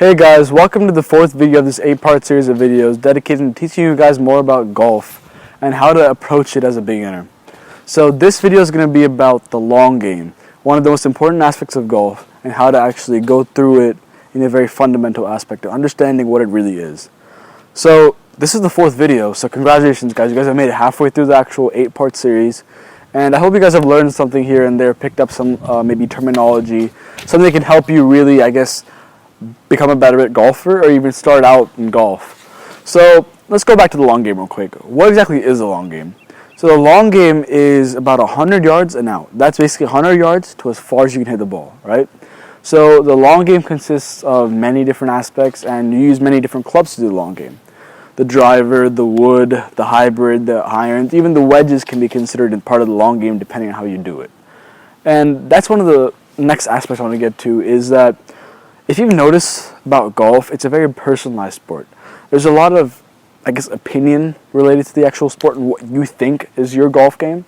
Hey guys, welcome to the fourth video of this 8-part series of videos dedicated to teaching you guys more about golf and how to approach it as a beginner. So this video is going to be about the long game, one of the most important aspects of golf, and how to actually go through it in a very fundamental aspect of understanding what it really is. So this is the fourth video, so congratulations guys, you guys have made it halfway through the actual 8-part series. And I hope you guys have learned something here and there, picked up some maybe terminology, something that can help you really, become a better golfer or even start out in golf. So let's go back to the long game real quick. What exactly is the long game? So the long game is about 100 yards and out. That's basically 100 yards to as far as you can hit the ball, right? So the long game consists of many different aspects, and you use many different clubs to do the long game. The driver, the wood, the hybrid, the irons, even the wedges can be considered part of the long game depending on how you do it. And that's one of the next aspects I want to get to, is that if you've noticed about golf, it's a very personalized sport. There's a lot of, opinion related to the actual sport and what you think is your golf game.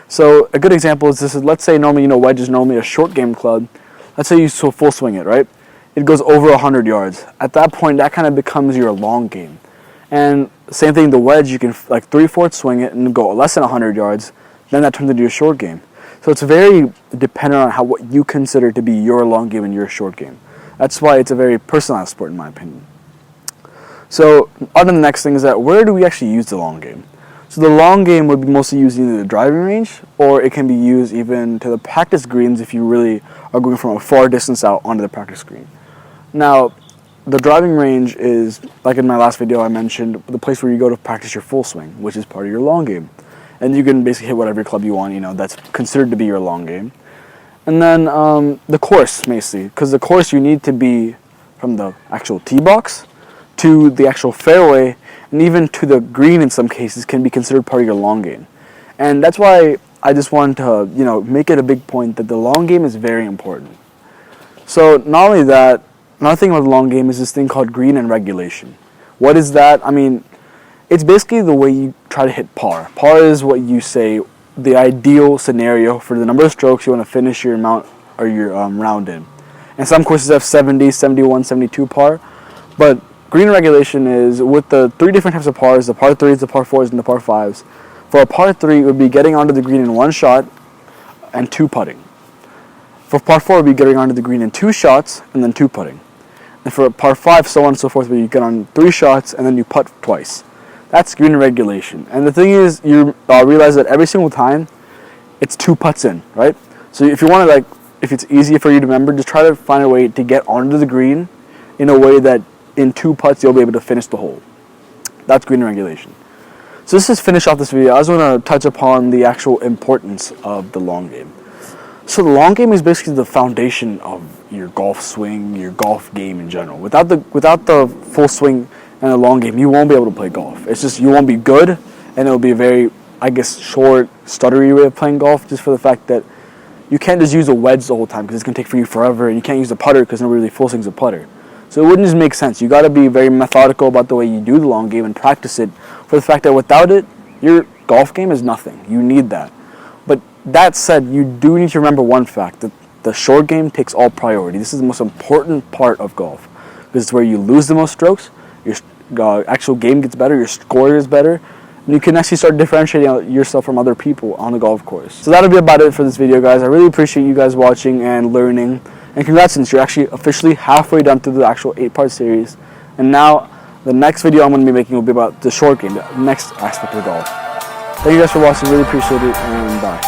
So a good example is this: let's say normally, wedge is normally a short game club. Let's say you full swing it, right? It goes over 100 yards. At that point, that kind of becomes your long game. And same thing, the wedge, you can 3/4 swing it and go less than 100 yards. Then that turns into your short game. So it's very dependent on what you consider to be your long game and your short game. That's why it's a very personalized sport, in my opinion. So, on to the next thing is that where do we actually use the long game? So the long game would be mostly used in the driving range, or it can be used even to the practice greens if you really are going from a far distance out onto the practice green. Now, the driving range is, like in my last video I mentioned, the place where you go to practice your full swing, which is part of your long game. And you can basically hit whatever club you want, that's considered to be your long game. And then the course, basically, because the course you need to be from the actual tee box to the actual fairway, and even to the green in some cases can be considered part of your long game. And that's why I just wanted to, make it a big point that the long game is very important. So not only that, another thing about the long game is this thing called green and regulation. What is that? It's basically the way you try to hit par. Par is what you say the ideal scenario for the number of strokes you want to finish your round in. And some courses have 70, 71, 72 par. But green regulation is with the three different types of pars: the par 3s, the par 4s, and the par 5s. For a par 3, it would be getting onto the green in one shot and two putting. For par 4, it would be getting onto the green in two shots and then two putting. And for a par 5, so on and so forth, where you get on 3 shots and then you putt twice. That's green regulation. And the thing is, you realize that every single time, it's 2 putts in, right? So if you want to, if it's easy for you to remember, just try to find a way to get onto the green in a way that in 2 putts you'll be able to finish the hole. That's green regulation. So let's just finish off this video. I just want to touch upon the actual importance of the long game. So the long game is basically the foundation of your golf swing, your golf game in general. Without the full swing and the long game, you won't be able to play golf. It's just you won't be good, and it'll be a very, short, stuttery way of playing golf, just for the fact that you can't just use a wedge the whole time because it's going to take for you forever, and you can't use a putter because nobody really full swings a putter. So it wouldn't just make sense. You got to be very methodical about the way you do the long game and practice it, for the fact that without it, your golf game is nothing. You need that. But that said, you do need to remember one fact, that the short game takes all priority. This is the most important part of golf, because it's where you lose the most strokes, your actual game gets better, your score is better, and you can actually start differentiating yourself from other people on the golf course. So that'll be about it for this video, guys. I really appreciate you guys watching and learning, and congrats, since you're actually officially halfway done through the actual 8-part series. And now the next video I'm going to be making will be about the short game, the next aspect of golf. Thank you guys for watching, really appreciate it, and bye.